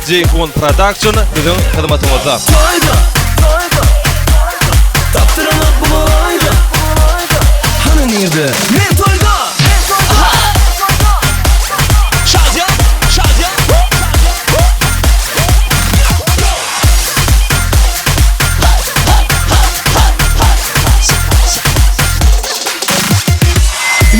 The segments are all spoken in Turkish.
DJ1 Production bizning xizmatimizda. Taptırmak bu olayda. Hani nerede? Men toyda. Şadya, şadya.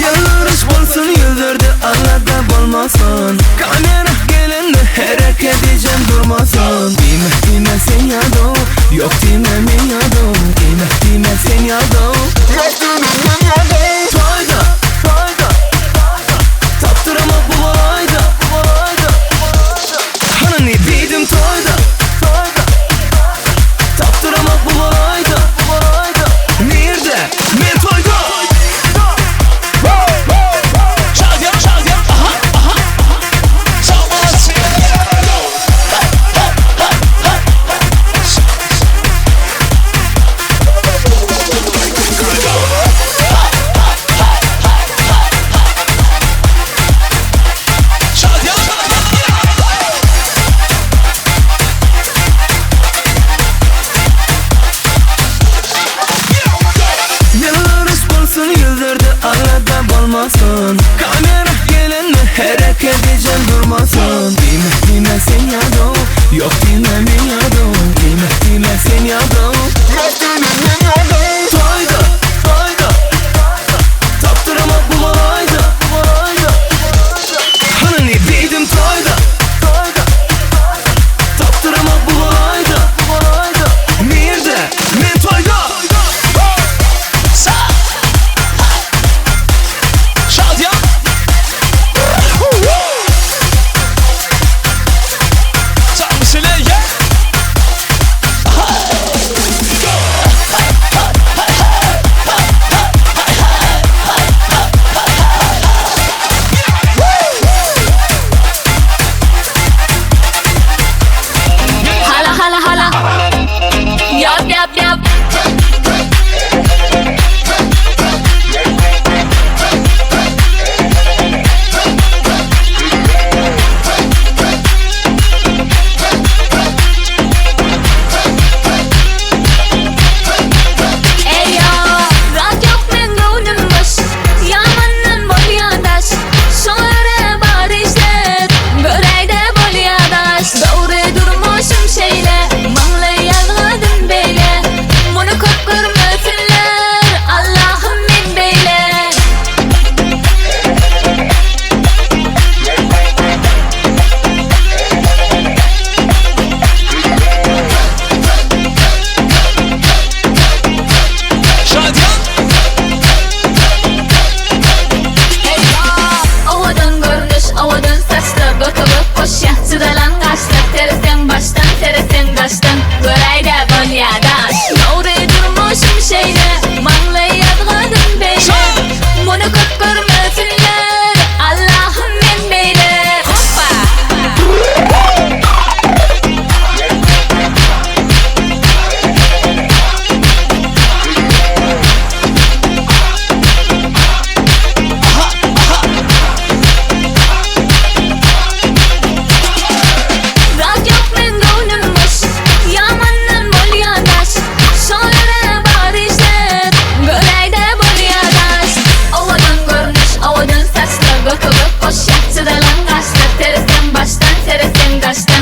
Yalvarış bolsun yıldırdı Allah'da bolmasın. Kamera gelende hareket edeceğim durmasın. Dime sen yadım. Yok dime men yadım. Dime sen yadım. Yok dime men yadım. Toyda, toyda. Taptırmak bu olayda. Hani dedim toyda. Taptırmak bu olayda. Nerede? Men toyda. Kamera gelende hareket edeceğim durmasın. Dime sen yadım. Yok dime men yadım. Dime sen yadım. Yok dime men yadım. Toyda, toyda. Taptırmak bu olayda. Hani dedim toyda. Taptırmak bu olayda. Nerede? Men toyda. Baştan teresen baştan teresen baştan